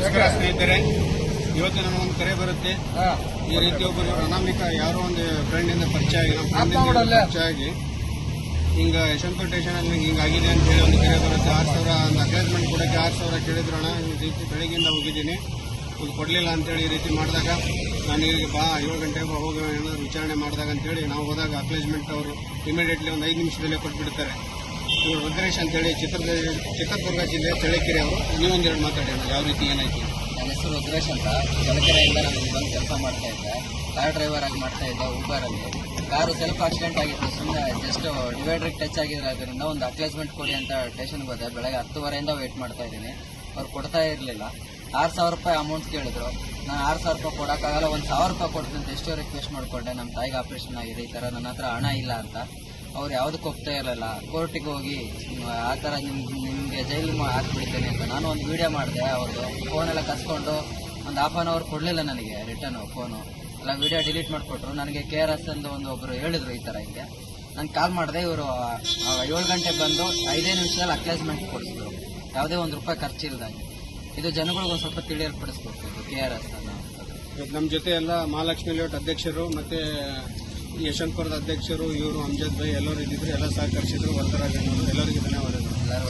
ನಮಸ್ಕಾರ ಸ್ನೇಹಿತರೆ. ಇವತ್ತು ನನಗೊಂದು ಕರೆ ಬರುತ್ತೆ. ಈ ರೀತಿ ಒಬ್ಬರು ಅನಾಮಿಕ ಯಾರೋ ಒಂದು ಫ್ರೆಂಡ್ ಇಂದ ಪರಿಚಯ ಆಗಿ ಹಿಂಗ ಯಶವಂತಪುರ ಸ್ಟೇಷನ್ ಅಲ್ಲಿ ಹಿಂಗಾಗಿದೆ ಅಂತ ಹೇಳಿ ಒಂದು ಕರೆ ಬರುತ್ತೆ. 6,000 ಒಂದು ಅಕ್ಲೇಜ್ಮೆಂಟ್ ಕೊಡಕ್ಕೆ 6,000 ಕೇಳಿದ್ರು ಅಣ್ಣ. ಈ ರೀತಿ ಬೆಳಗ್ಗೆಯಿಂದ ಹೋಗಿದ್ದೀನಿ, ಇದು ಕೊಡಲಿಲ್ಲ ಅಂತೇಳಿ ಈ ರೀತಿ ಮಾಡಿದಾಗ ನಾನು ಈಗ 7 ಗಂಟೆಗೆ ಹೋಗಿ ಏನಾದ್ರು ವಿಚಾರಣೆ ಮಾಡಿದಾಗ ಅಂತೇಳಿ ನಾವು ಹೋದಾಗ ಅಕ್ಲೇಜ್ಮೆಂಟ್ ಅವರು ಇಮಿಡಿಯೇಟ್ಲಿ ಒಂದು 5 ನಿಮಿಷದಲ್ಲೇ ಕೊಟ್ಬಿಡ್ತಾರೆ. ಇವರು ರುದ್ರೇಶ್ ಅಂತೇಳಿ ಚಿತ್ರದುರ್ಗ ಜಿಲ್ಲೆ ಚಳ್ಳಕೆರೆ ಅವರು. ನೀವೊಂದೆರಡು ಮಾತಾಡೋಣ, ಯಾವ ರೀತಿ ಏನಾಯ್ತು? ನನ್ನ ಹೆಸರು ರುದ್ರೇಶ್ ಅಂತ. ಚಳ್ಳಕೆರೆಯಿಂದ ನಾನು ಬಂದು ಕೆಲಸ ಮಾಡ್ತಾ ಇದ್ದೆ, ಕಾರ್ ಡ್ರೈವರ್ ಆಗಿ ಮಾಡ್ತಾ ಇದ್ದೆ ಊಬರಲ್ಲಿ. ಕಾರು ಸೆಲ್ಫ್ ಆಕ್ಸಿಡೆಂಟ್ ಆಗಿತ್ತು, ಸುಮ್ಮನೆ ಜಸ್ಟ್ ಡಿವೈಡರ್ಗೆ ಟಚ್ ಆಗಿರೋದ್ರಿಂದ ಒಂದು ಅಕ್ಲೇಜ್ಮೆಂಟ್ ಕೊಡಿ ಅಂತ ಸ್ಟೇಷನ್ಗೆ ಹೋದೆ. ಬೆಳಗ್ಗೆ 10:30 ವೇಟ್ ಮಾಡ್ತಾ ಇದ್ದೀನಿ, ಅವ್ರು ಕೊಡ್ತಾ ಇರಲಿಲ್ಲ. 6,000 ರೂಪಾಯಿ ಅಮೌಂಟ್ ಕೇಳಿದ್ರು. ನಾನು 6,000 ರೂಪಾಯಿ ಕೊಡೋಕ್ಕಾಗಲ್ಲ, 1,000 ರೂಪಾಯಿ ಕೊಡ್ತೀನಿ ಅಂತ ಎಷ್ಟೋ ರಿಕ್ವೆಸ್ಟ್ ಮಾಡಿಕೊಂಡೆ. ನಮ್ಮ ತಾಯಿಗೆ ಆಪರೇಷನ್ ಆಗಿದೆ, ಈ ಥರ ನನ್ನ ಹತ್ರ ಹಣ ಇಲ್ಲ ಅಂತ. ಅವ್ರು ಯಾವುದಕ್ಕೆ ಹೋಗ್ತಾ ಇರಲಿಲ್ಲ. ಕೋರ್ಟಿಗೆ ಹೋಗಿ ಆ ಥರ ನಿಮಗೆ ಜೈಲು ಹಾಕ್ಬಿಡ್ತೇನೆ ಅಂತ ನಾನು ಒಂದು ವಿಡಿಯೋ ಮಾಡಿದೆ. ಅವ್ರದ್ದು ಫೋನೆಲ್ಲ ಕಸ್ಕೊಂಡು ಒಂದು ½ ಅನ್ ಅವರ್ ಕೊಡಲಿಲ್ಲ ನನಗೆ ರಿಟರ್ನು ಫೋನು ಎಲ್ಲ. ವಿಡಿಯೋ ಡಿಲೀಟ್ ಮಾಡಿಕೊಟ್ರು. ನನಗೆ KRS ಎಂದು ಒಬ್ಬರು ಹೇಳಿದ್ರು ಈ ಥರ ಹಿಂಗೆ. ನಾನು ಕಾಲ್ ಮಾಡಿದೆ. ಇವರು 7 ಗಂಟೆಗೆ ಬಂದು 5 ನಿಮಿಷದಲ್ಲಿ ಅಕ್ಲೇಜ್ಮೆಂಟ್ ಕೊಡಿಸಿದ್ರು, ಯಾವುದೇ ₹1 ಖರ್ಚಿಲ್ದಂಗೆ. ಇದು ಜನಗಳಿಗೊಂದು ಸ್ವಲ್ಪ ತಿಳಿಯಲ್ಪಡಿಸ್ಬೇಕು ಇದು KRS ಅನ್ನೋ. ನಮ್ಮ ಜೊತೆ ಎಲ್ಲ ಮಹಾಲಕ್ಷ್ಮಿ ಲೇಔಟ್ ಅಧ್ಯಕ್ಷರು ಮತ್ತೆ ಯಶವಂತಪುರದ ಅಧ್ಯಕ್ಷರು ಇವರು ಅಮ್ಜದ್ ಭಾಯ್ ಎಲ್ಲರೂ ಇದ್ದಿದ್ರು, ಎಲ್ಲ ಸಹಕರಿಸಿದ್ರು. ವರದರಾಜ್ ಎಲ್ಲರಿಗೂ ಧನ್ಯವಾದಗಳು. ಎಲ್ಲರೂ